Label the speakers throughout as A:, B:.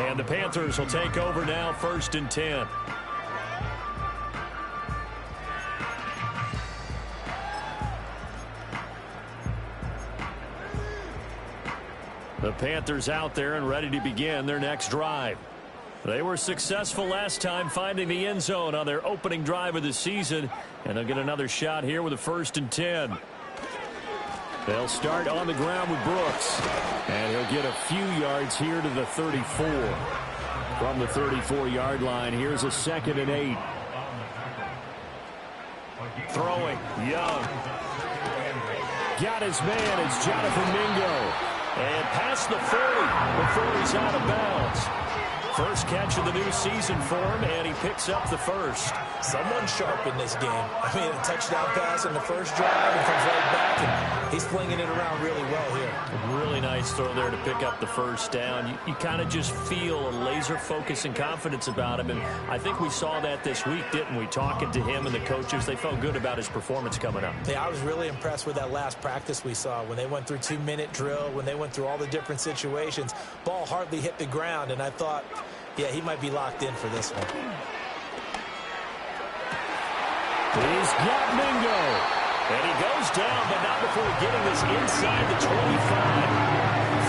A: And the Panthers will take over now, 1st and 10. The Panthers out there and ready to begin their next drive. They were successful last time finding the end zone on their opening drive of the season, and they'll get another shot here with a 1st and 10. They'll start on the ground with Brooks, and he'll get a few yards here to the 34. From the 34-yard line, here's a 2nd and 8. Throwing, Young. Got his man, it's Jonathan Mingo. And past the 40 before he's out of bounds. First catch of the new season for him, and he picks up the first.
B: Someone sharp in this game. I mean, a touchdown pass in the first drive and comes right back, and he's flinging it around really well here.
A: A really nice throw there to pick up the first down. You kind of just feel a laser focus and confidence about him, and I think we saw that this week, didn't we? Talking to him and the coaches, they felt good about his performance coming up.
B: Yeah, I was really impressed with that last practice we saw when they went through 2-minute drill, when they went through all the different situations. Ball hardly hit the ground, and I thought, yeah, he might be locked in for this one.
A: He's got Mingo. And he goes down, but not before getting this inside the 25.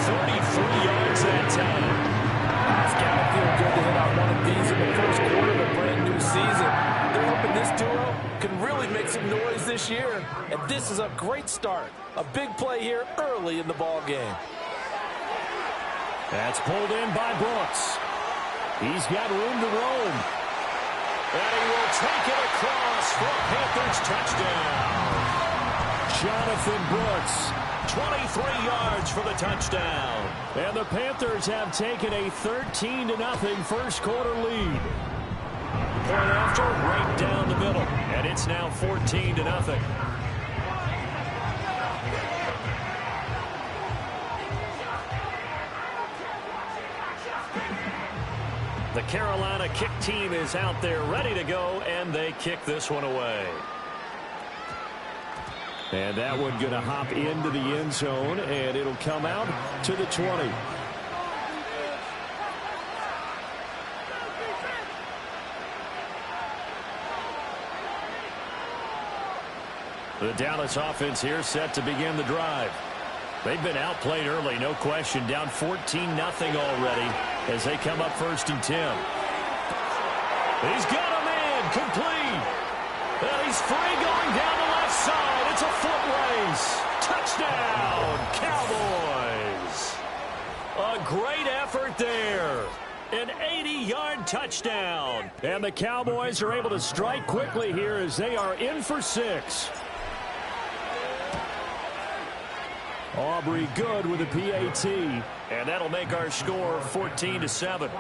A: 33 yards that time.
C: It's got to feel good to hit out one of these in the first quarter of a brand new season. They're hoping this duo can really make some noise this year. And this is a great start. A big play here early in the ball game.
A: That's pulled in by Brooks. He's got room to roam. And he will take it across for a Panthers touchdown. Jonathan Brooks, 23 yards for the touchdown. And the Panthers have taken a 13-0 first quarter lead. Point after, right down the middle. And it's now 14-0. The Carolina kick team is out there ready to go, and they kick this one away. And that one going to hop into the end zone, and it'll come out to the 20. The Dallas offense here set to begin the drive. They've been outplayed early, no question. Down 14-0 already as they come up 1st and 10. He's got a man, complete. And he's free going down the left side. It's a foot race. Touchdown, Cowboys. A great effort there. An 80-yard touchdown. And the Cowboys are able to strike quickly here as they are in for 6. Aubrey good with a PAT, and that'll make our score 14-7.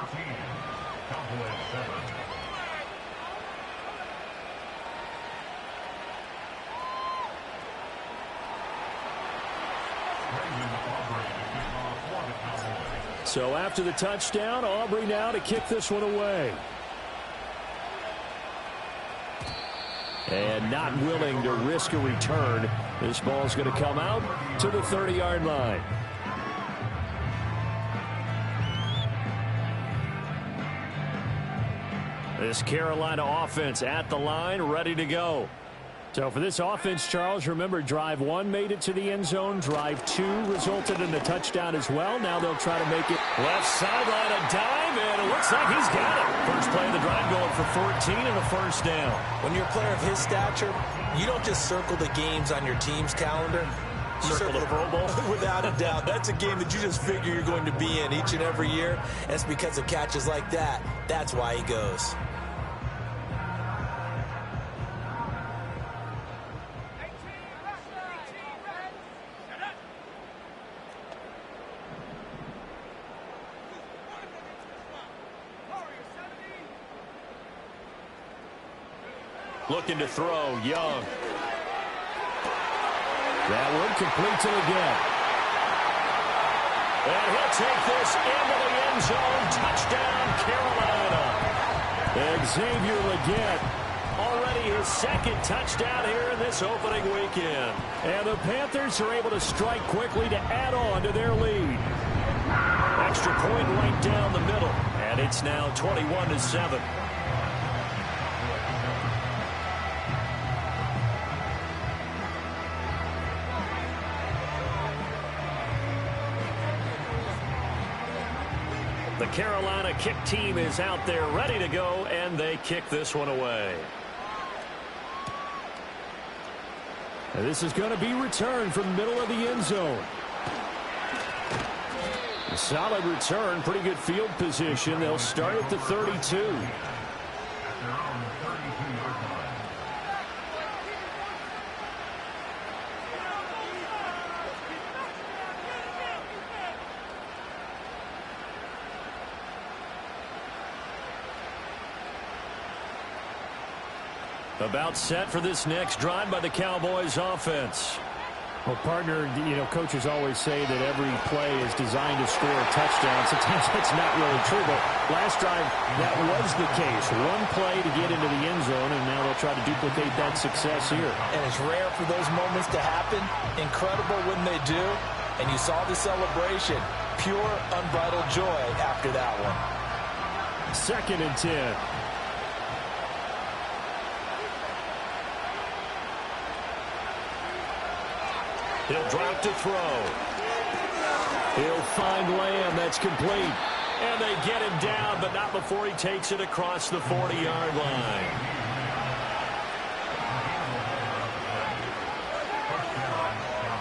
A: So after the touchdown, Aubrey now to kick this one away. And not willing to risk a return. This ball's going to come out to the 30-yard line. This Carolina offense at the line, ready to go. So for this offense, Charles, remember, drive 1 made it to the end zone. Drive 2 resulted in a touchdown as well. Now they'll try to make it left sideline, a dive, and it looks like he's got it. First play of the drive going for 14 and a first down.
B: When you're a player of his stature, you don't just circle the games on your team's calendar. You circle the Pro Bowl. Without a doubt. That's a game that you just figure you're going to be in each and every year. And it's because of catches like that. That's why he goes.
A: Looking to throw, Young. That one complete to Leggett. And he'll take this into the end zone. Touchdown, Carolina. Xavier Leggett, already his 2nd touchdown here in this opening weekend. And the Panthers are able to strike quickly to add on to their lead. Extra point right down the middle. And it's now 21-7. The Carolina kick team is out there ready to go, and they kick this one away.
C: And this is going to be returned from the middle of the end zone. A solid return, pretty good field position. They'll start at the 32.
A: About set for this next drive by the Cowboys offense.
C: Well, partner, coaches always say that every play is designed to score a touchdown. Sometimes that's not really true, but last drive, that was the case. One play to get into the end zone, and now they'll try to duplicate that success here.
B: And it's rare for those moments to happen. Incredible when they do. And you saw the celebration. Pure, unbridled joy after that one.
C: 2nd and 10.
A: He'll drop to throw. He'll find Lamb. That's complete. And they get him down, but not before he takes it across the 40-yard line.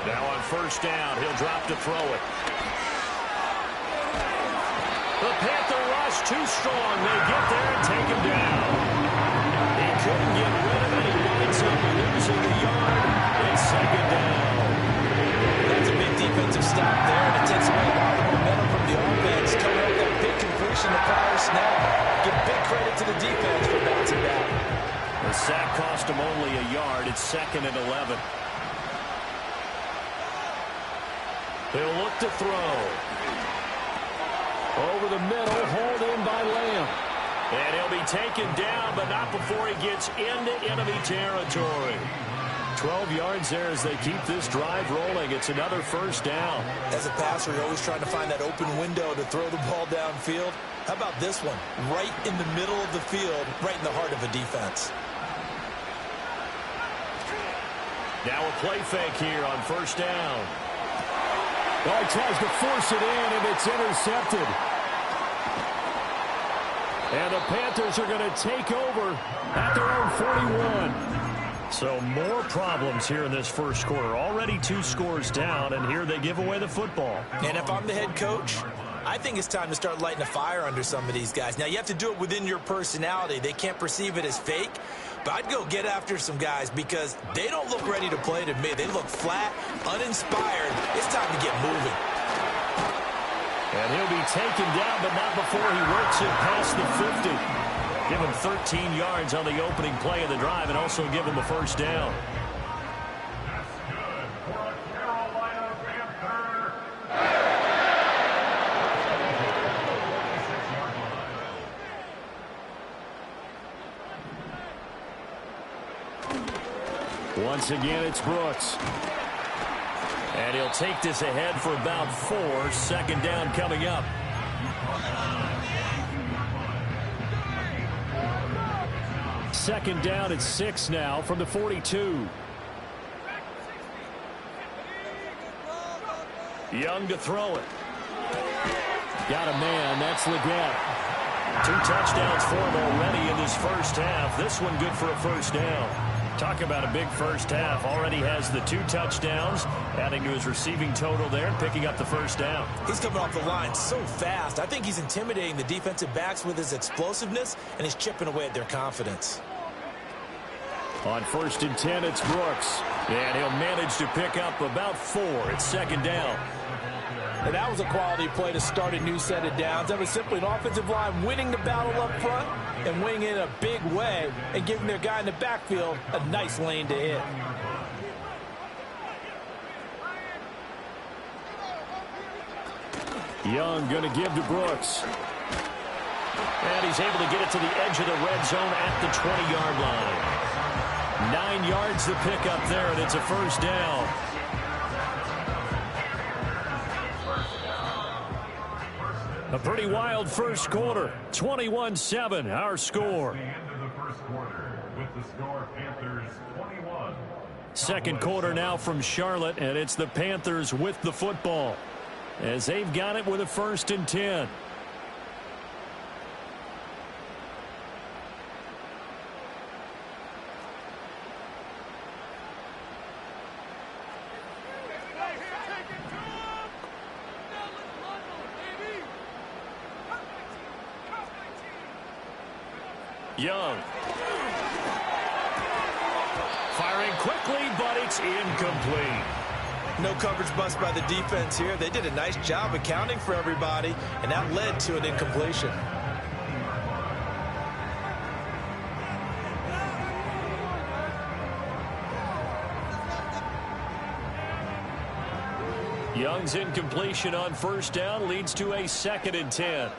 A: Now on 1st down, he'll drop to throw it. The Panther rush too strong. They get there and take him down. He couldn't get rid of it. He winds up losing the yard. It's 2nd down.
B: That's a big defensive stop there, and it takes away a lot of momentum from the offense. Coming up that big completion, the prior snap. Give big credit to the defense for bouncing back.
A: The sack cost him only a yard. It's 2nd and 11. He'll look to throw.
C: Over the middle, hauled in by Lamb.
A: And he'll be taken down, but not before he gets into enemy territory. 12 yards there as they keep this drive rolling. It's another 1st down.
B: As a passer, you're always trying to find that open window to throw the ball downfield. How about this one? Right in the middle of the field, right in the heart of a defense.
A: Now a play fake here on 1st down.
C: Well, he tries to force it in, and it's intercepted. And the Panthers are going to take over at their own 41.
A: So more problems here in this 1st quarter. Already 2 scores down, and here they give away the football.
B: And if I'm the head coach, I think it's time to start lighting a fire under some of these guys. Now, you have to do it within your personality. They can't perceive it as fake. But I'd go get after some guys because they don't look ready to play to me. They look flat, uninspired. It's time to get moving.
A: And he'll be taken down, but not before he works it past the 50. Give him 13 yards on the opening play of the drive and also give him a 1st down.
C: Once again, it's Brooks.
A: And he'll take this ahead for about 4. 2nd down coming up.
C: Second down at 6 now from the 42.
A: Young to throw it.
C: Got a man. That's Leggett.
A: 2 touchdowns for him already in this 1st half. This one good for a 1st down. Talk about a big 1st half. Already has the 2 touchdowns, adding to his receiving total there and picking up the 1st down.
B: He's coming off the line so fast. I think he's intimidating the defensive backs with his explosiveness, and he's chipping away at their confidence.
C: On 1st and 10, it's Brooks.
A: And he'll manage to pick up about 4. It's 2nd down.
B: And that was a quality play to start a new set of downs. That was simply an offensive line winning the battle up front and winning it in a big way and giving their guy in the backfield a nice lane to hit.
C: Young going to give to Brooks.
A: And he's able to get it to the edge of the red zone at the 20-yard line. 9 yards to pick up there, and it's a 1st down. A pretty wild first quarter. 21-7, our score.
D: The end of the first quarter with the score Panthers 21.
A: Second quarter now from Charlotte, and it's the Panthers with the football as they've got it with a 1st and 10. Young. Firing quickly, but it's incomplete.
B: No coverage bust by the defense here. They did a nice job accounting for everybody, and that led to an incompletion.
A: Young's incompletion on 1st down leads to a 2nd and 10.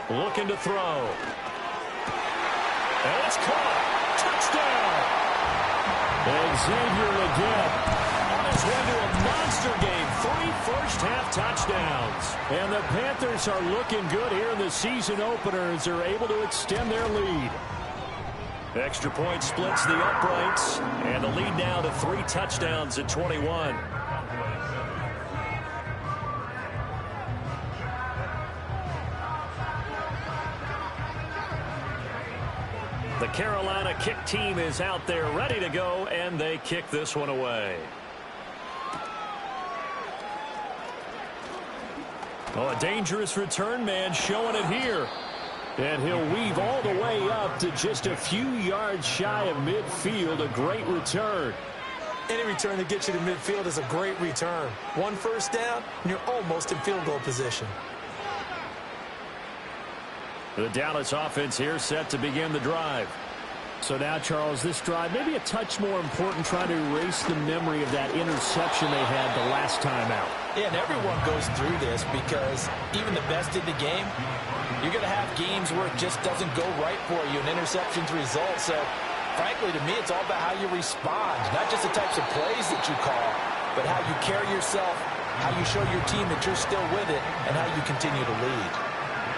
A: Looking to throw. And it's caught. Touchdown. And Xavier Legette on his way to a monster game. 3 first-half touchdowns. And the Panthers are looking good here in the season opener as they're able to extend their lead. Extra point splits the uprights. And the lead now to 3 touchdowns at 21. The Carolina kick team is out there ready to go, and they kick this one away. Oh, a dangerous return man showing it here. And he'll weave all the way up to just a few yards shy of midfield. A great return.
B: Any return that gets you to midfield is a great return. 1 first down, and you're almost in field goal position.
A: The Dallas offense here set to begin the drive. So now, Charles, this drive maybe a touch more important, trying to erase the memory of that interception they had the last time out.
B: Yeah, and everyone goes through this because even the best in the game, you're going to have games where it just doesn't go right for you, and interceptions result. So, frankly, to me, it's all about how you respond, not just the types of plays that you call, but how you carry yourself, how you show your team that you're still with it, and how you continue to lead.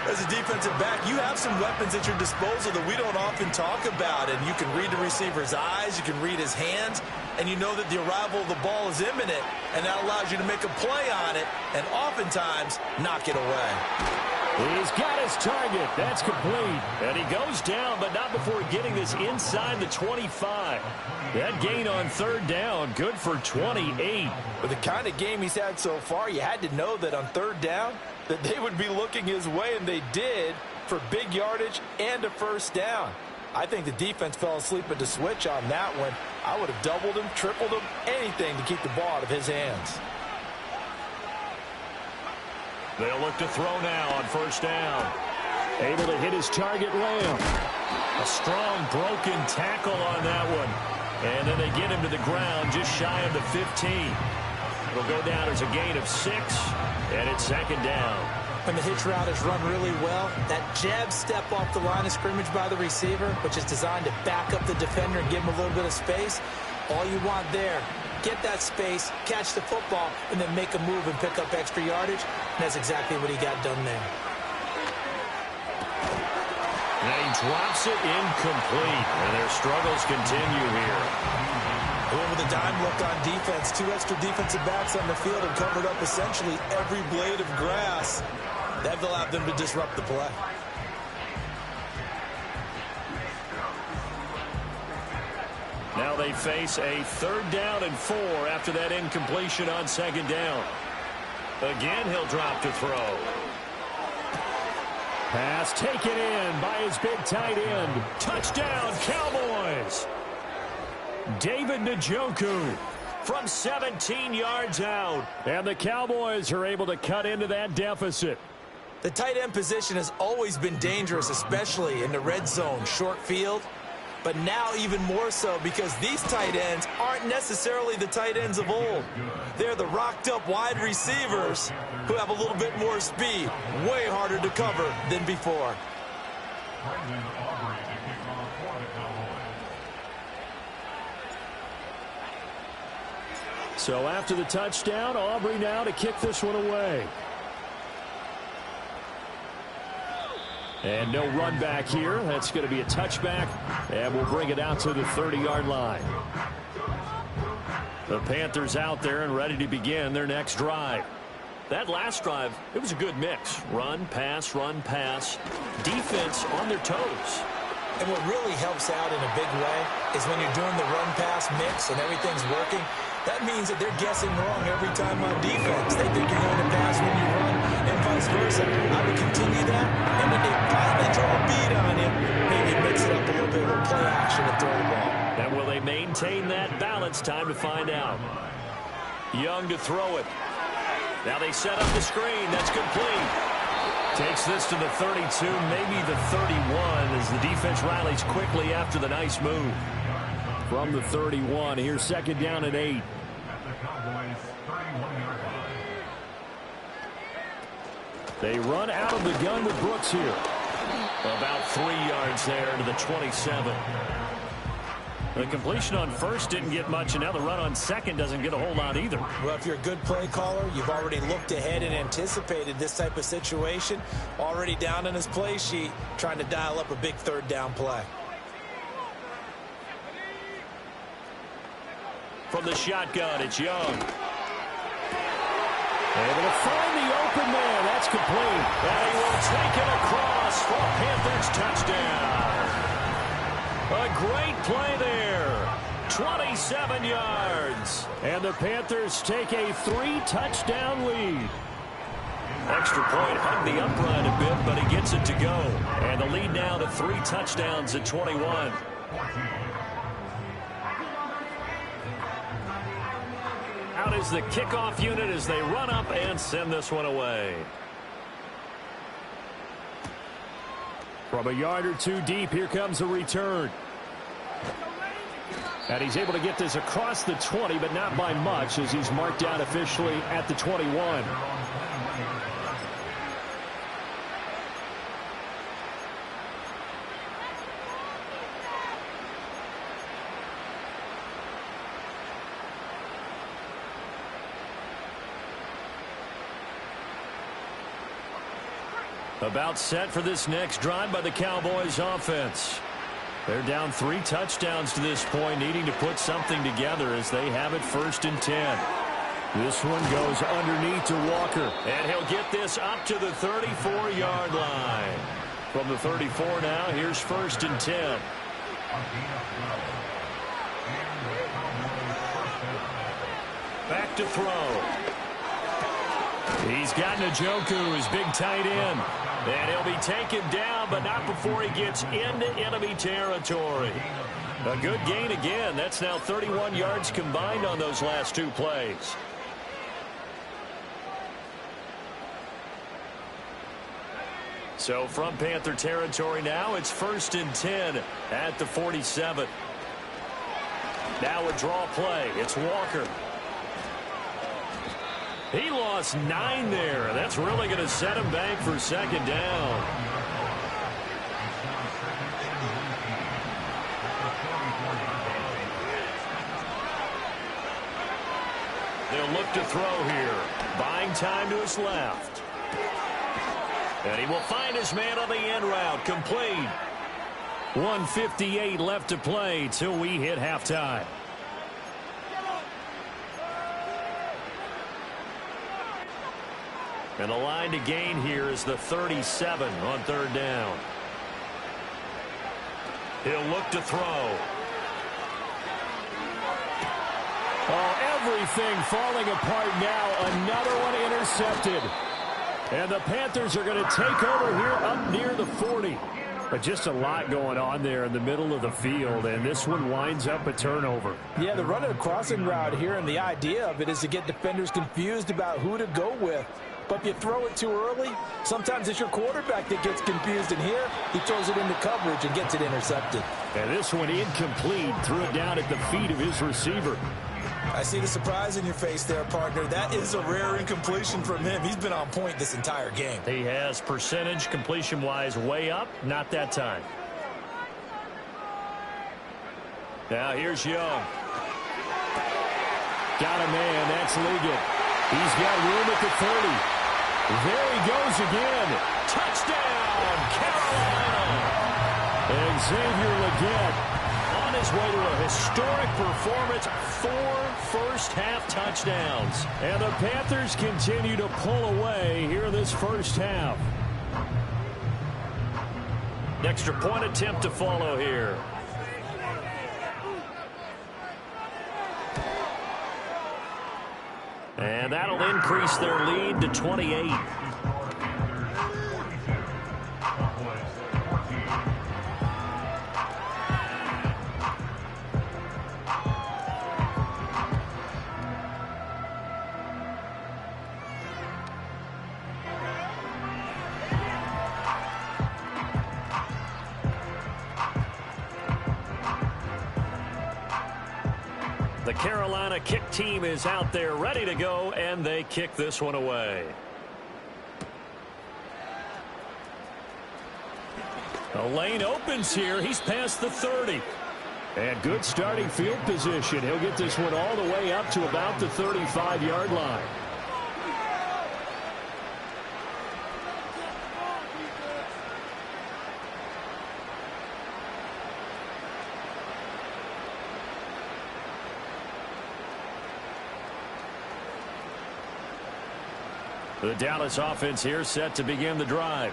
B: As a defensive back, you have some weapons at your disposal that we don't often talk about, and you can read the receiver's eyes, you can read his hands, and you know that the arrival of the ball is imminent, and that allows you to make a play on it and oftentimes knock it away.
A: He's got his target. That's complete. And he goes down, but not before getting this inside the 25. That gain on 3rd down, good for 28.
B: With the kind of game he's had so far, you had to know that on 3rd down, that they would be looking his way, and they did, for big yardage and a 1st down. I think the defense fell asleep at the switch on that one. I would have doubled him, tripled him, anything to keep the ball out of his hands.
A: They'll look to throw now on 1st down. Able to hit his target, Lamb. A strong broken tackle on that one. And then they get him to the ground just shy of the 15. It'll go down as a gain of 6, and it's 2nd down.
B: And the hitch route is run really well. That jab step off the line of scrimmage by the receiver, which is designed to back up the defender and give him a little bit of space. All you want there, get that space, catch the football, and then make a move and pick up extra yardage. And that's exactly what he got done there.
A: And he drops it incomplete, and their struggles continue here.
B: Going with a dime look on defense. 2 extra defensive backs on the field and covered up essentially every blade of grass. That allowed them to disrupt the play.
A: Now they face a 3rd down and 4 after that incompletion on 2nd down. Again, he'll drop to throw. Pass taken in by his big tight end. Touchdown, Cowboys! David Njoku from 17 yards out. And the Cowboys are able to cut into that deficit.
B: The tight end position has always been dangerous, especially in the red zone, short field. But now even more so because these tight ends aren't necessarily the tight ends of old. They're the rocked-up wide receivers who have a little bit more speed, way harder to cover than before.
A: So after the touchdown, Aubrey now to kick this one away. And no run back here. That's going to be a touchback, and we'll bring it out to the 30-yard line. The Panthers out there and ready to begin their next drive. That last drive, it was a good mix. Run, pass, defense on their toes.
B: And what really helps out in a big way is when you're doing the run-pass mix and everything's working, that means that they're guessing wrong every time on defense. They think you're going to pass when you run and vice versa. I would continue that, and when they finally draw a beat on you, maybe mix it up a little bit with play action and throw the ball.
A: And will they maintain that balance? Time to find out. Young to throw it. Now they set up the screen. That's complete. Takes this to the 32, maybe the 31, as the defense rallies quickly after the nice move. From the 31, here's second down and 8.
D: At the Cowboys' 31-yard line.
A: They run out of the gun with Brooks here. About 3 yards there to the 27. The completion on first didn't get much, and now the run on second doesn't get a whole lot either.
B: Well, if you're a good play caller, you've already looked ahead and anticipated this type of situation. Already down on his play sheet, trying to dial up a big third down play.
A: From the shotgun, it's Young. Able to find the open man. That's complete. And he will take it across for a Panthers touchdown. A great play there. 27 yards. And the Panthers take a 3-touchdown lead. Extra point hung the upright a bit, but he gets it to go. And the lead now to 3 touchdowns at 21. Out is the kickoff unit as they run up and send this one away. From a yard or two deep, here comes a return. And he's able to get this across the 20, but not by much, as he's marked down officially at the 21. About set for this next drive by the Cowboys offense. They're down 3 touchdowns to this point, needing to put something together as they have it 1st and 10. This one goes underneath to Walker, and he'll get this up to the 34-yard line. From the 34 now, here's 1st and 10. Back to throw. He's got Njoku, his big tight end. And he'll be taken down, but not before he gets into enemy territory. A good gain again. That's now 31 yards combined on those last 2 plays. So from Panther territory now, it's 1st and 10 at the 47. Now a draw play. It's Walker. He lost 9 there. That's really going to set him back for 2nd down. They'll look to throw here. Buying time to his left. And he will find his man on the end route. Complete. 1:58 left to play till we hit halftime. And the line to gain here is the 37 on 3rd down. He'll look to throw. Oh, everything falling apart now. Another one intercepted. And the Panthers are going to take over here up near the 40. But just a lot going on there in the middle of the field, and this one winds up a turnover.
C: Yeah, they're running a crossing route here, and the idea of it is to get defenders confused about who to go with. But if you throw it too early, sometimes it's your quarterback that gets confused. And here, he throws it into coverage and gets it intercepted.
A: And this one incomplete. Threw it down at the feet of his receiver.
B: I see the surprise in your face there, partner. That is a rare incompletion from him. He's been on point this entire game.
A: He has percentage completion-wise way up. Not that time. Now here's Young. Got a man. That's Liggett. He's got room at the 30. There he goes again. Touchdown, Carolina. And Xavier Liggett on his way to a historic performance. 4 first-half touchdowns. And the Panthers continue to pull away here in this first half. Extra point attempt to follow here. And that'll increase their lead to 28. The Carolina kick team is out there ready to go, and they kick this one away. The lane opens here. He's past the 30. And good starting field position. He'll get this one all the way up to about the 35-yard line. The Dallas offense here set to begin the drive.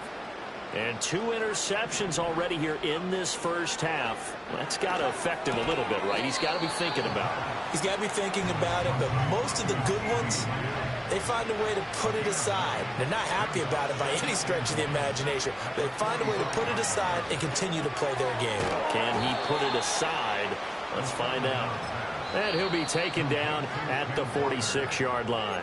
A: And 2 interceptions already here in this first half. That's got to affect him a little bit, right? He's got to be thinking about it.
B: He's got to be thinking about it, but most of the good ones, they find a way to put it aside. They're not happy about it by any stretch of the imagination. They find a way to put it aside and continue to play their game.
A: Can he put it aside? Let's find out. And he'll be taken down at the 46-yard line.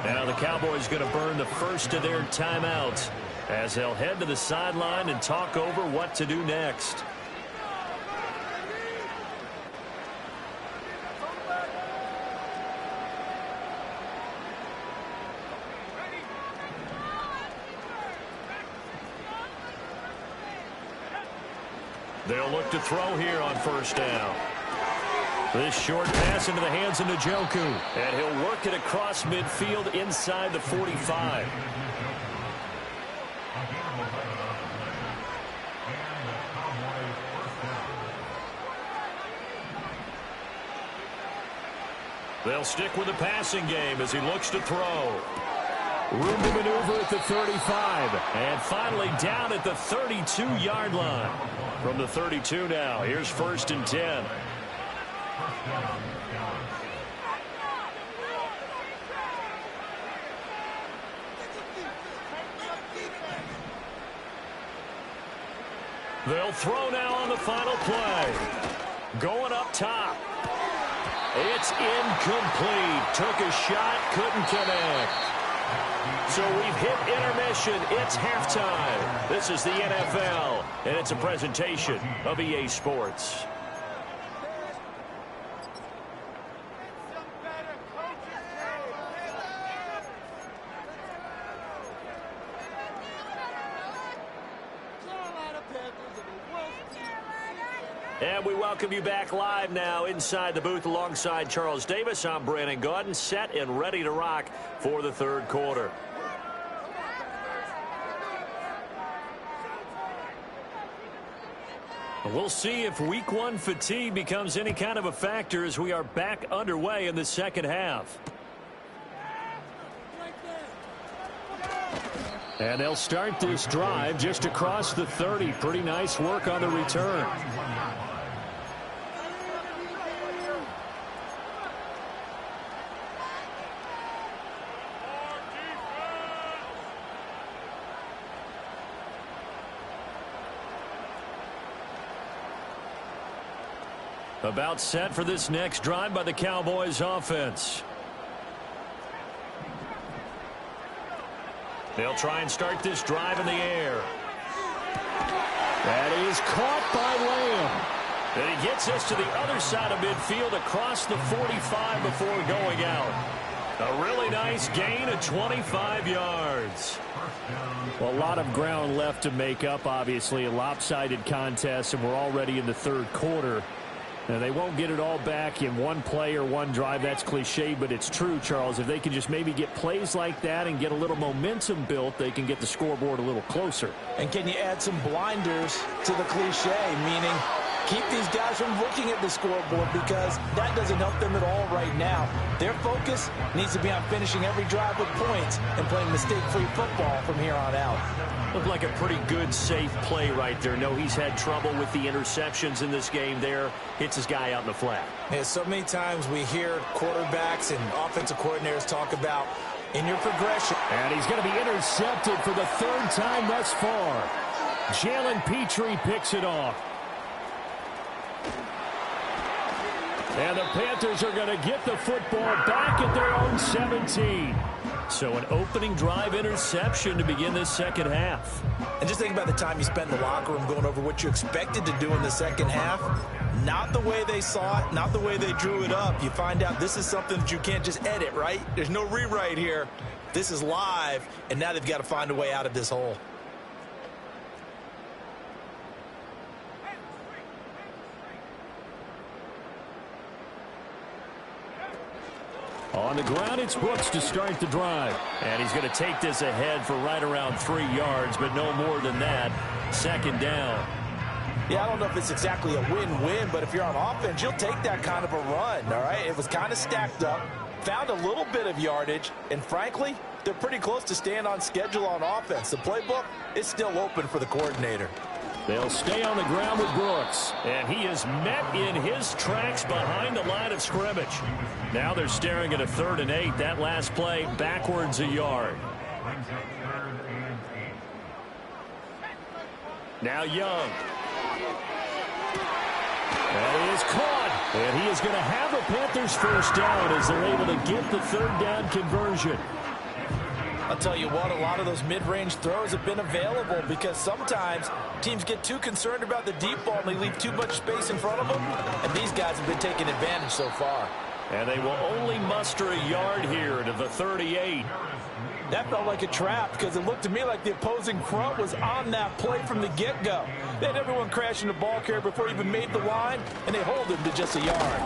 A: Now the Cowboys going to burn the first of their timeouts as they'll head to the sideline and talk over what to do next. They'll look to throw here on first down. This short pass into the hands of Njoku. And he'll work it across midfield inside the 45. They'll stick with the passing game as he looks to throw. Room to maneuver at the 35. And finally down at the 32-yard line. From the 32 now, here's 1st and 10. They'll throw now on the final play. Going up top. It's incomplete. Took a shot, couldn't connect. So we've hit intermission. It's halftime. This is the NFL, and it's a presentation of EA Sports. And we welcome you back live now inside the booth alongside Charles Davis. I'm Brandon Gaudin, set and ready to rock for the third quarter. We'll see if week 1 fatigue becomes any kind of a factor as we are back underway in the second half. And they'll start this drive just across the 30. Pretty nice work on the return. About set for this next drive by the Cowboys offense. They'll try and start this drive in the air. That is caught by Lamb. And he gets us to the other side of midfield across the 45 before going out. A really nice gain of 25 yards. Well, a lot of ground left to make up, obviously. A lopsided contest, and we're already in the third quarter. Now, they won't get it all back in one play or one drive. That's cliche, but it's true, Charles. If they can just maybe get plays like that and get a little momentum built, they can get the scoreboard a little closer.
C: And can you add some blinders to the cliche, meaning keep these guys from looking at the scoreboard, because that doesn't help them at all right now. Their focus needs to be on finishing every drive with points and playing mistake-free football from here on out.
A: Looked like a pretty good, safe play right there. No, he's had trouble with the interceptions in this game there. Hits his guy out in the flat.
B: Yeah, so many times we hear quarterbacks and offensive coordinators talk about in your progression.
A: And he's going to be intercepted for the third time thus far. Jalen Petrie picks it off. And the Panthers are going to get the football back at their own 17. So an opening drive interception to begin this second half.
B: And just think about the time you spent in the locker room going over what you expected to do in the second half. Not the way they saw it, not the way they drew it up. You find out this is something that you can't just edit, right? There's no rewrite here. This is live, and now they've got to find a way out of this hole.
A: On the ground, it's Brooks to start the drive. And he's going to take this ahead for right around 3 yards, but no more than that. Second down.
C: Yeah, I don't know if it's exactly a win-win, but if you're on offense, you'll take that kind of a run, all right? It was kind of stacked up, found a little bit of yardage, and frankly, they're pretty close to staying on schedule on offense. The playbook is still open for the coordinator.
A: They'll stay on the ground with Brooks, and he is met in his tracks behind the line of scrimmage. Now they're staring at a 3rd and 8. That last play backwards a yard. Now Young. And he is caught, and he is going to have a Panthers first down as they're able to get the 3rd down conversion.
C: I'll tell you what, a lot of those mid-range throws have been available because sometimes teams get too concerned about the deep ball and they leave too much space in front of them, and these guys have been taking advantage so far.
A: And they will only muster a yard here to the 38.
C: That felt like a trap because it looked to me like the opposing front was on that play from the get-go. They had everyone crashing the ball carrier before he even made the line, and they hold him to just a yard.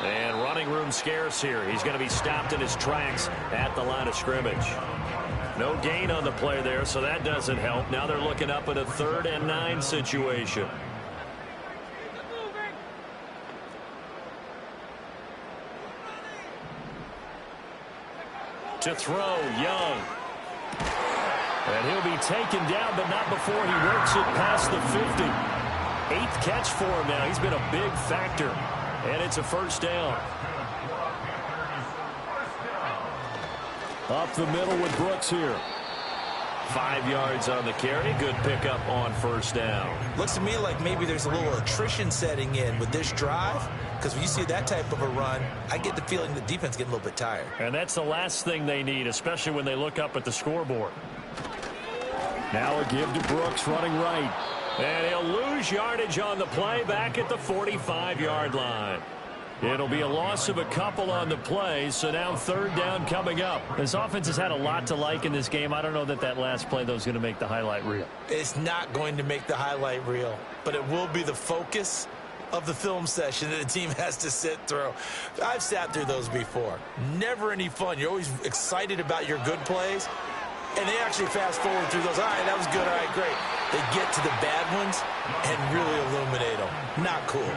A: And running room scarce here. He's going to be stopped in his tracks at the line of scrimmage. No gain on the play there, so that doesn't help. Now they're looking up at a 3rd and 9 situation. To throw, Young. And he'll be taken down, but not before he works it past the 50. 8th catch for him now. He's been a big factor. And it's a first down. Up the middle with Brooks here. 5 yards on the carry. Good pickup on first down.
B: Looks to me like maybe there's a little attrition setting in with this drive, because when you see that type of a run, I get the feeling the defense getting a little bit tired.
A: And that's the last thing they need, especially when they look up at the scoreboard. Now a give to Brooks running right. And he'll lose yardage on the play back at the 45-yard line. It'll be a loss of a couple on the play, so now 3rd down coming up. This offense has had a lot to like in this game. I don't know that that last play, though, is going to make the highlight reel.
B: It's not going to make the highlight reel, but it will be the focus of the film session that the team has to sit through. I've sat through those before. Never any fun. You're always excited about your good plays, and they actually fast forward through those. All right, that was good. All right, great. They get to the bad ones and really illuminate them. Not cool.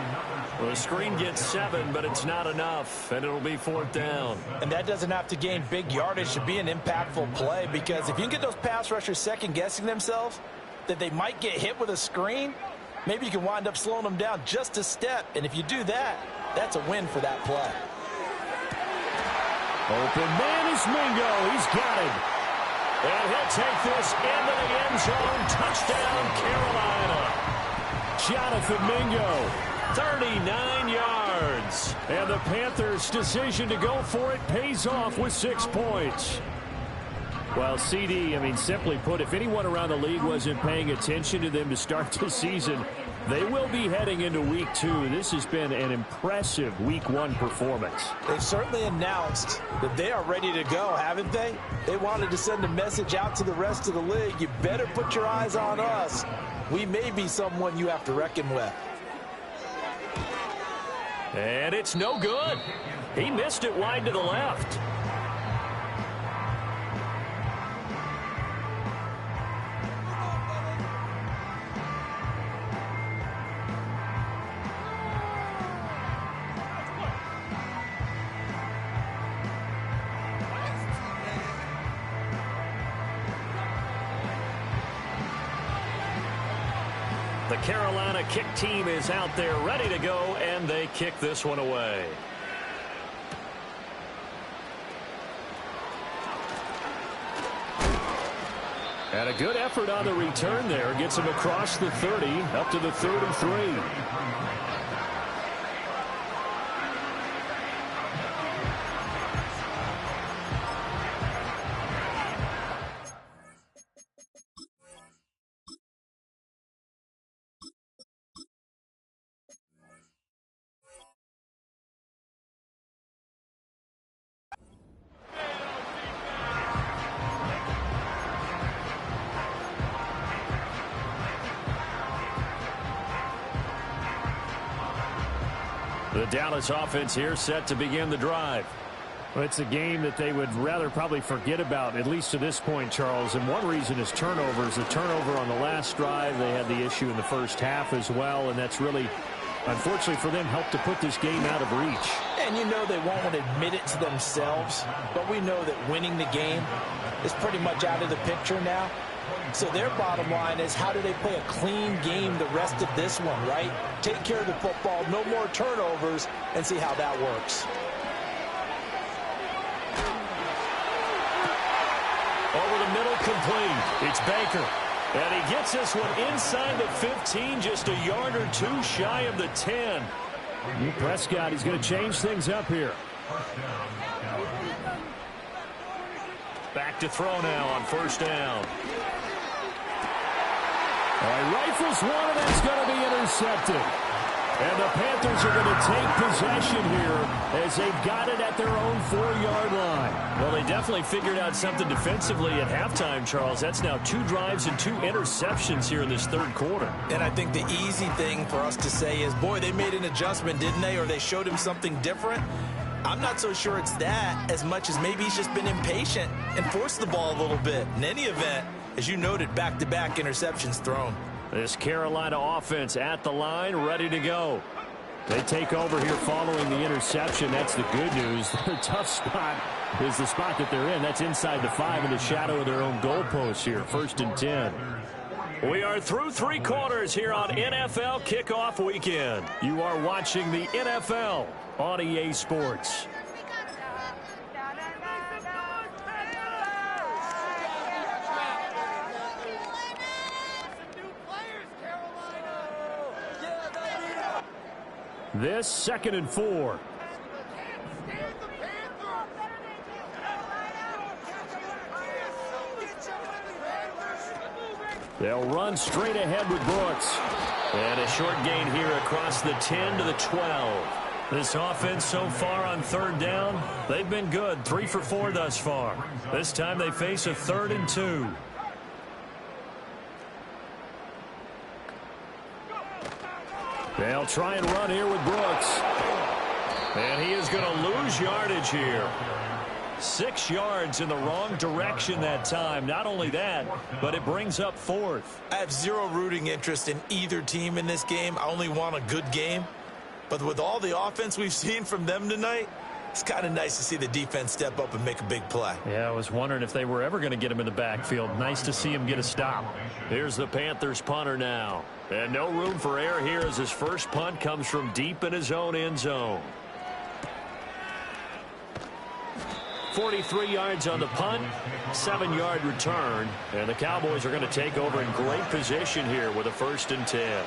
A: Well, the screen gets 7, but it's not enough, and it'll be 4th down.
C: And that doesn't have to gain big yardage to be an impactful play, because if you can get those pass rushers second-guessing themselves that they might get hit with a screen, maybe you can wind up slowing them down just a step. And if you do that, that's a win for that play.
A: Open man is Mingo. He's got it. And he'll take this into the end zone. Touchdown, Carolina. Jonathan Mingo, 39 yards. And the Panthers' decision to go for it pays off with 6 points. Well, CD, simply put, if anyone around the league wasn't paying attention to them to start the season, they will be heading into Week 2. This has been an impressive Week 1 performance.
C: They've certainly announced that they are ready to go, haven't they? They wanted to send a message out to the rest of the league. You better put your eyes on us. We may be someone you have to reckon with.
A: And it's no good. He missed it wide to the left. The Carolina kick team is out there ready to go, and they kick this one away. And a good effort on the return there. Gets him across the 30, up to the 33. The Dallas offense here set to begin the drive.
E: Well, it's a game that they would rather probably forget about, at least to this point, Charles. And one reason is turnovers. A turnover on the last drive. They had the issue in the first half as well, and that's really, unfortunately for them, helped to put this game out of reach.
C: And you know they won't want to admit it to themselves, but we know that winning the game is pretty much out of the picture now. So their bottom line is, how do they play a clean game the rest of this one, right? Take care of the football, no more turnovers, and see how that works.
A: Over the middle, complete. It's Baker. And he gets this one inside the 15, just a yard or two shy of the 10.
E: Prescott, he's going to change things up here.
A: Back to throw now on first down.
E: Rifles one, and that's going to be intercepted. And the Panthers are going to take possession here as they've got it at their own 4-yard line.
A: Well, they definitely figured out something defensively at halftime, Charles. That's now 2 drives and 2 interceptions here in this third quarter.
C: And I think the easy thing for us to say is, boy, they made an adjustment, didn't they? Or they showed him something different. I'm not so sure it's that as much as maybe he's just been impatient and forced the ball a little bit. In any event, as you noted, back-to-back interceptions thrown.
A: This Carolina offense at the line, ready to go. They take over here following the interception. That's the good news. Their tough spot is the spot that they're in. That's inside the 5 in the shadow of their own goalpost here. 1st and 10. We are through 3 quarters here on NFL Kickoff Weekend. You are watching the NFL on EA Sports.
E: This 2nd and 4.
A: They'll run straight ahead with Brooks. And a short gain here across the 10 to the 12. This offense so far on 3rd down, they've been good. 3 for 4 thus far. This time they face a 3rd and 2.
E: They'll try and run here with Brooks.
A: And he is going to lose yardage here. 6 yards in the wrong direction that time. Not only that, but it brings up 4th.
C: I have zero rooting interest in either team in this game. I only want a good game. But with all the offense we've seen from them tonight, it's kind of nice to see the defense step up and make a big play.
A: Yeah, I was wondering if they were ever going to get him in the backfield. Nice to see him get a stop. Here's the Panthers punter now. And no room for error here as his first punt comes from deep in his own end zone. 43 yards on the punt, 7-yard return. And the Cowboys are going to take over in great position here with a 1st and 10.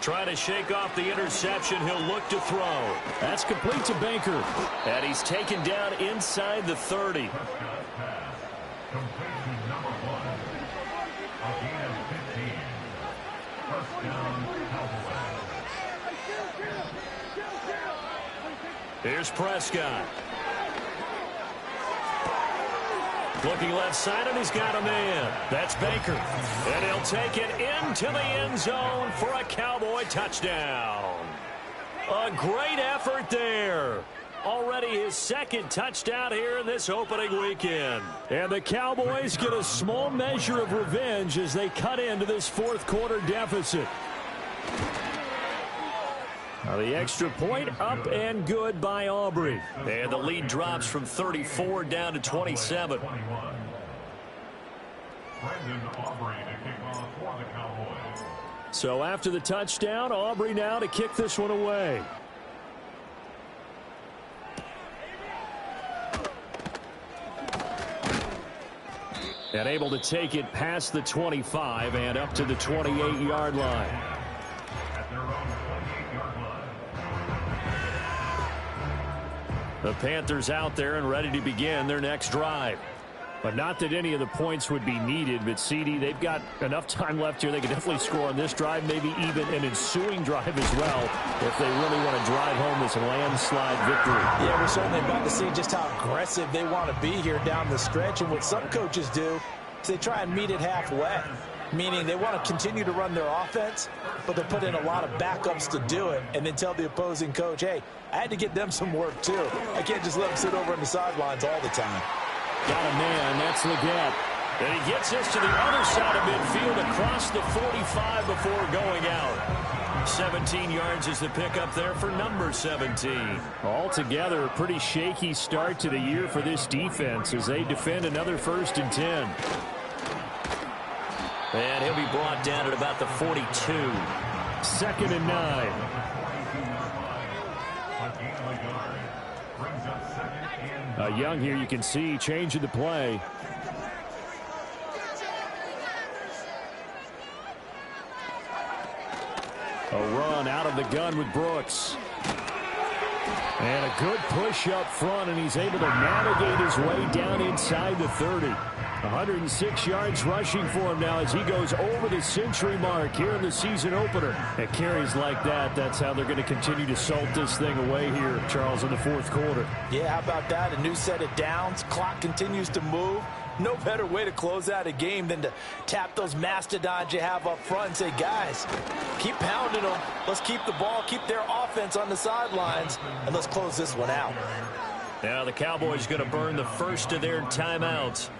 A: Trying to shake off the interception. He'll look to throw.
E: That's complete to Baker.
A: And he's taken down inside the 30. Here's Prescott. Looking left side, and he's got a man. That's Baker. And he'll take it into the end zone for a Cowboy touchdown. A great effort there. Already his second touchdown here in this opening weekend. And the Cowboys get a small measure of revenge as they cut into this fourth quarter deficit. Now the extra point up and good by Aubrey. And the lead drops from 34 down to 27. So after the touchdown, Aubrey now to kick this one away. And able to take it past the 25 and up to the 28-yard line. The Panthers out there and ready to begin their next drive. But not that any of the points would be needed, but CD, they've got enough time left here. They can definitely score on this drive, maybe even an ensuing drive as well, if they really want to drive home this landslide victory.
C: Yeah, we're certainly about to see just how aggressive they want to be here down the stretch. And what some coaches do is they try and meet it halfway, meaning they want to continue to run their offense, but they put in a lot of backups to do it, and then tell the opposing coach, hey, I had to get them some work too. I can't just let them sit over on the sidelines all the time.
A: Got a man, that's Leggett. And he gets us to the other side of midfield across the 45 before going out. 17 yards is the pickup there for number 17.
E: Altogether, a pretty shaky start to the year for this defense as they defend another 1st and 10.
A: And he'll be brought down at about the 42.
E: 2nd and 9. Young here, you can see changing the play. A run out of the gun with Brooks. And a good push up front, and he's able to navigate his way down inside the 30. 106 yards rushing for him now as he goes over the century mark here in the season opener. And carries like that, that's how they're going to continue to salt this thing away here, Charles, in the fourth quarter.
C: Yeah, how about that? A new set of downs. Clock continues to move. No better way to close out a game than to tap those mastodons you have up front and say, guys, keep pounding them. Let's keep the ball, keep their offense on the sidelines, and let's close this one out.
A: Now the Cowboys going to burn the first of their timeouts.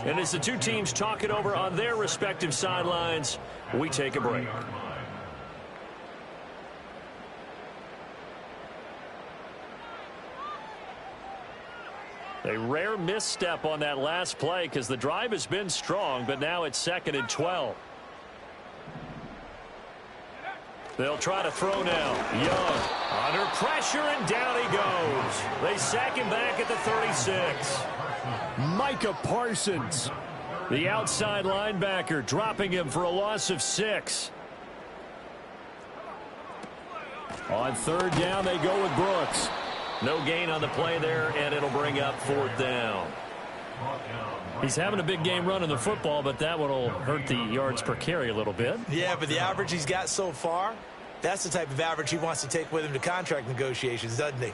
A: And as the two teams talk it over on their respective sidelines, we take a break. A rare misstep on that last play because the drive has been strong, but now it's 2nd and 12. They'll try to throw now. Young under pressure, and down he goes. They sack him back at the 36.
E: Micah Parsons, the outside linebacker, dropping him for a loss of 6. On 3rd down, they go with Brooks.
A: No gain on the play there, and it'll bring up 4th down.
E: He's having a big game running the football, but that one will hurt the yards per carry a little bit.
C: Yeah, but the average he's got so far, that's the type of average he wants to take with him to contract negotiations, doesn't he?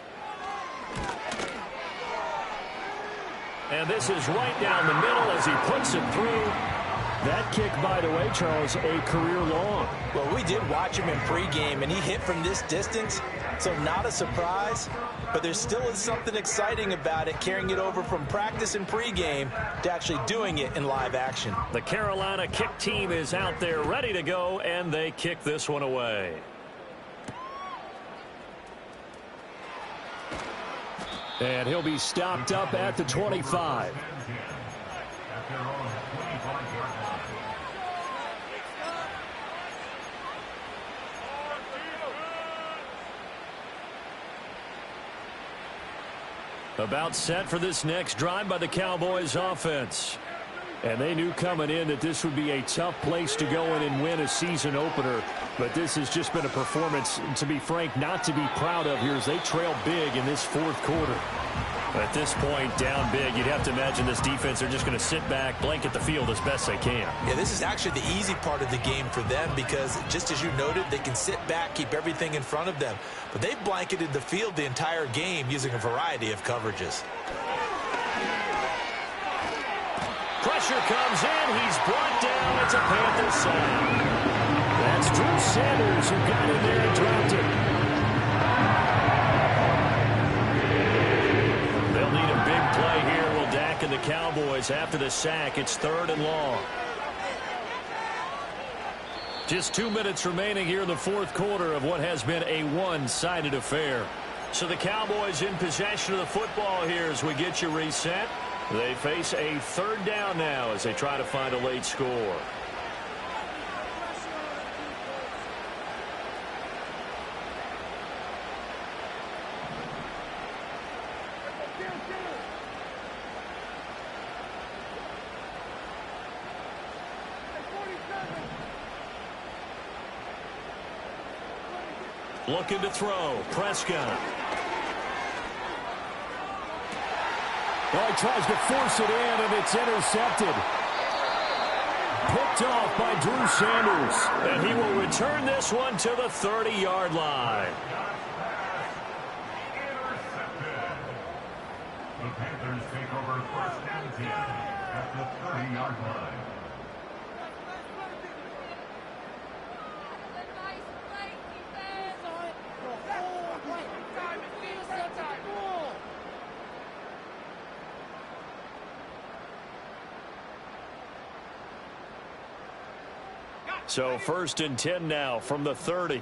A: And this is right down the middle as he puts it through.
E: That kick, by the way, Charles, a career long.
C: Well, we did watch him in pregame, and he hit from this distance, so not a surprise. But there still is something exciting about it, carrying it over from practice and pregame to actually doing it in live action.
A: The Carolina kick team is out there ready to go, and they kick this one away.
E: And he'll be stopped up at the 25.
A: About set for this next drive by the Cowboys offense.
E: And they knew coming in that this would be a tough place to go in and win a season opener. But this has just been a performance, to be frank, not to be proud of here as they trail big in this fourth quarter. At this point, down big, you'd have to imagine this defense are just going to sit back, blanket the field as best they can.
B: Yeah, this is actually the easy part of the game for them because, just as you noted, they can sit back, keep everything in front of them. But they've blanketed the field the entire game using a variety of coverages.
E: Pressure comes in. He's brought down. It's a Panthers sack. That's Drew Sanders who got in there and dropped it. They'll need a big play here. Will Dak and the Cowboys after the sack. It's 3rd and long. Just 2 minutes remaining here in the 4th quarter of what has been a one-sided affair. So the Cowboys in possession of the football here as we get you reset. They face a 3rd down now as they try to find a late score. Looking to throw. Prescott.
A: Oh, he tries to force it in, and it's intercepted. Picked off by Drew Sanders.
E: And he will return this one to the 30-yard line.
D: Intercepted. The Panthers take over 1st and 10 at the 30-yard line.
E: So 1st and 10 now from the 30.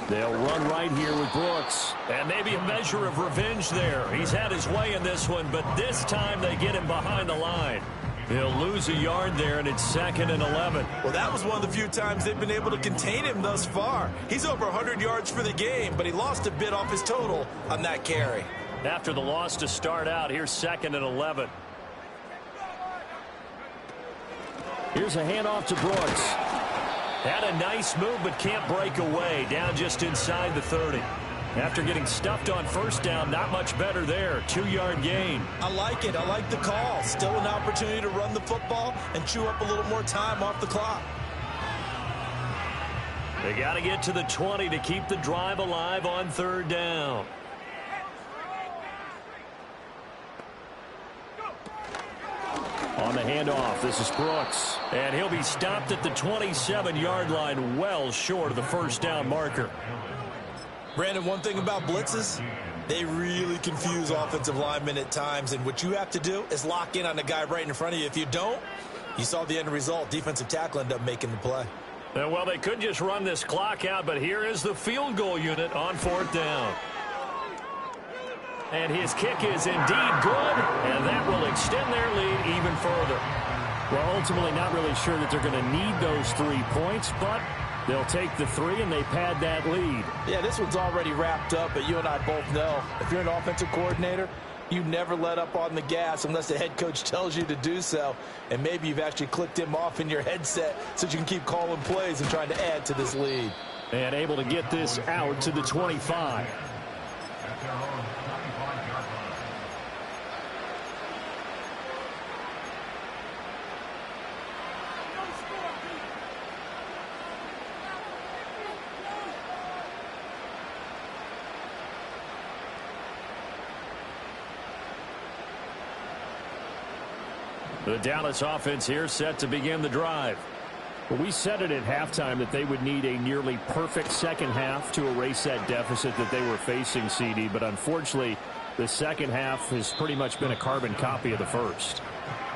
E: They'll run right here with Brooks. And maybe a measure of revenge there. He's had his way in this one, but this time they get him behind the line. He'll lose a yard there, and it's 2nd and 11.
B: Well, that was one of the few times they've been able to contain him thus far. He's over 100 yards for the game, but he lost a bit off his total on that carry.
E: After the loss to start out, here's 2nd and 11.
A: Here's a handoff to Brooks.
E: Had a nice move, but can't break away. Down just inside the 30. After getting stuffed on 1st down, not much better there. 2-yard gain.
B: I like it. I like the call. Still an opportunity to run the football and chew up a little more time off the clock.
E: They got to get to the 20 to keep the drive alive on 3rd down.
A: On the handoff, this is Brooks.
E: And he'll be stopped at the 27-yard line, well short of the 1st down marker.
B: Brandon, one thing about blitzes, they really confuse offensive linemen at times, and what you have to do is lock in on the guy right in front of you. If you don't, you saw the end result. Defensive tackle ended up making the play.
E: Well, they could just run this clock out, but here is the field goal unit on 4th down. And his kick is indeed good, and that will extend their lead even further.
A: Well, ultimately not really sure that they're going to need those 3 points, but they'll take the 3 and they pad that lead.
C: Yeah, this one's already wrapped up, but you and I both know if you're an offensive coordinator, you never let up on the gas unless the head coach tells you to do so. And maybe you've actually clicked him off in your headset so you can keep calling plays and trying to add to this lead.
A: And able to get this out to the 25.
D: At their own 25-yard line.
E: The Dallas offense here set to begin the drive.
A: Well, we said it at halftime that they would need a nearly perfect second half to erase that deficit that they were facing, CD. But unfortunately, the second half has pretty much been a carbon copy of the first.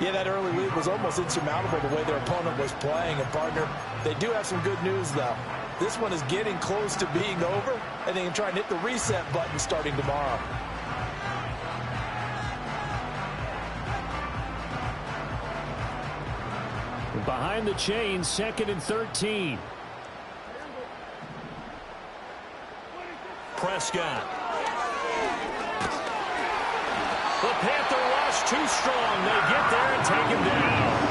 C: Yeah, that early lead was almost insurmountable the way their opponent was playing. And, partner, they do have some good news, though. This one is getting close to being over, and they can try and hit the reset button starting tomorrow.
A: Behind the chains, 2nd and 13.
E: Prescott. The Panther rush too strong. They get there and take him down.